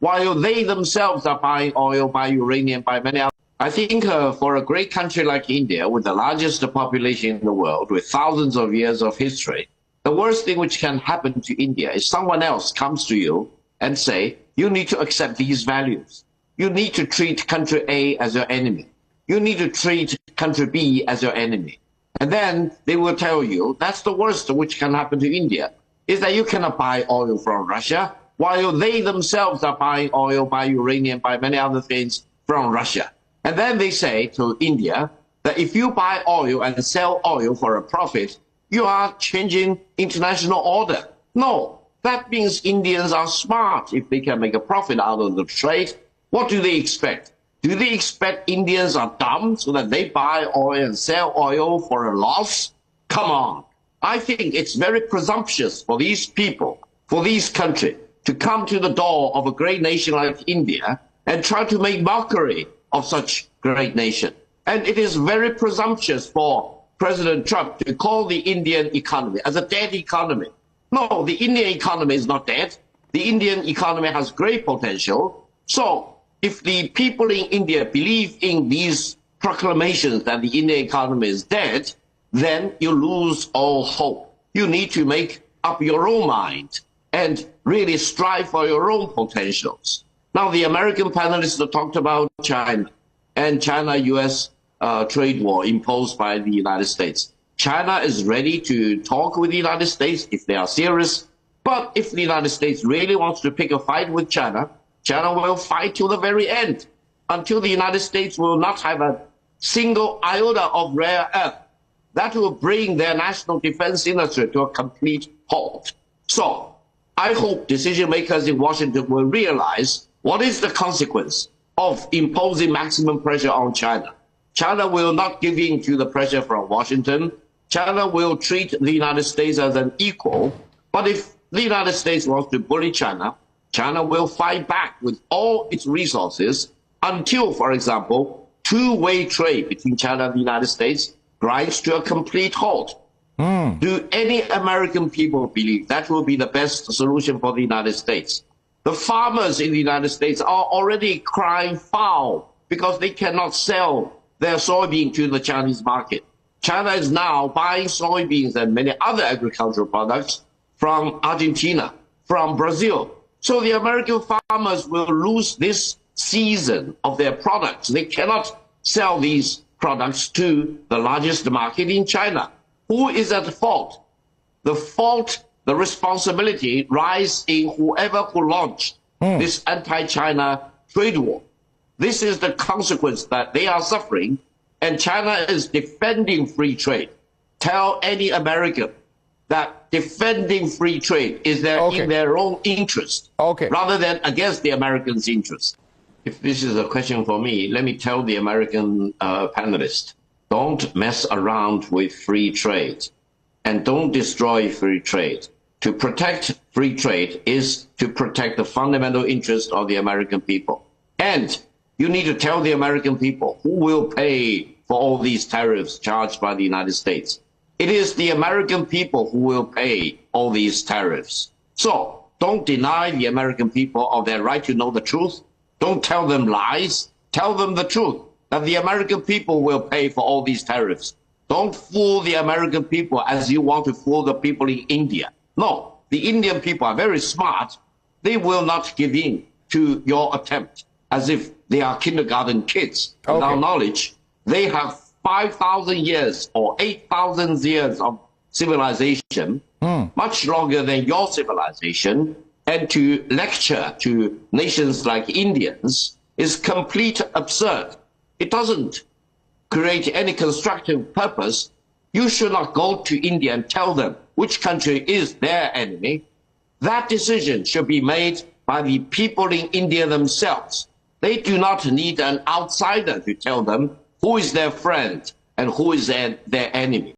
while they themselves are buying oil, buying uranium, buying many other. I think for a great country like India, with the largest population in the world, with thousands of years of history, the worst thing which can happen to India is someone else comes to you and say, you need to accept these values. You need to treat country A as your enemy. You need to treat country B as your enemy. And then they will tell you that's the worst which can happen to India, is that you cannot buy oil from Russia, while they themselves are buying oil, buying uranium, buying many other things from Russia. And then they say to India that if you buy oil and sell oil for a profit, you are changing international order. No, that means Indians are smart if they can make a profit out of the trade. What do they expect? Do they expect Indians are dumb so that they buy oil and sell oil for a loss? Come on. I think it's very presumptuous for these people, for these countries, to come to the door of a great nation like India and try to make mockery of such great nation. And it is very presumptuous for President Trump to call the Indian economy as a dead economy. No, the Indian economy is not dead. The Indian economy has great potential. So if the people in India believe in these proclamations that the Indian economy is dead, then you lose all hope. You need to make up your own mind and really strive for your own potentials. Now, the American panelists talked about China and China-US trade war imposed by the United States. China is ready to talk with the United States if they are serious. But if the United States really wants to pick a fight with China, China will fight till the very end, until the United States will not have a single iota of rare earth. That will bring their national defense industry to a complete halt. So I hope decision makers in Washington will realize what is the consequence of imposing maximum pressure on China. China will not give in to the pressure from Washington. China will treat the United States as an equal. But if the United States wants to bully China, China will fight back with all its resources until, for example, two-way trade between China and the United States grinds to a complete halt. Do any American people believe that will be the best solution for the United States? The farmers in the United States are already crying foul because they cannot sell their soybean to the Chinese market. China is now buying soybeans and many other agricultural products from Argentina, from Brazil. So the American farmers will lose this season of their products. They cannot sell these products to the largest market in China. Who is at fault? The responsibility lies in whoever who launched this anti-China trade war. This is the consequence that they are suffering, and China is defending free trade. Tell any American that defending free trade is in their own interest, rather than against the Americans' interest. If this is a question for me, let me tell the American panelists, don't mess around with free trade and don't destroy free trade. To protect free trade is to protect the fundamental interest of the American people. And you need to tell the American people who will pay for all these tariffs charged by the United States. It is the American people who will pay all these tariffs. So don't deny the American people of their right to know the truth. Don't tell them lies. Tell them the truth, that the American people will pay for all these tariffs. Don't fool the American people as you want to fool the people in India. No, the Indian people are very smart. They will not give in to your attempt as if they are kindergarten kids without knowledge. They have 5,000 years or 8,000 years of civilization, much longer than your civilization, and to lecture to nations like Indians is complete absurd. It doesn't create any constructive purpose. You should not go to India and tell them which country is their enemy. That decision should be made by the people in India themselves. They do not need an outsider to tell them who is their friend and who is their enemy.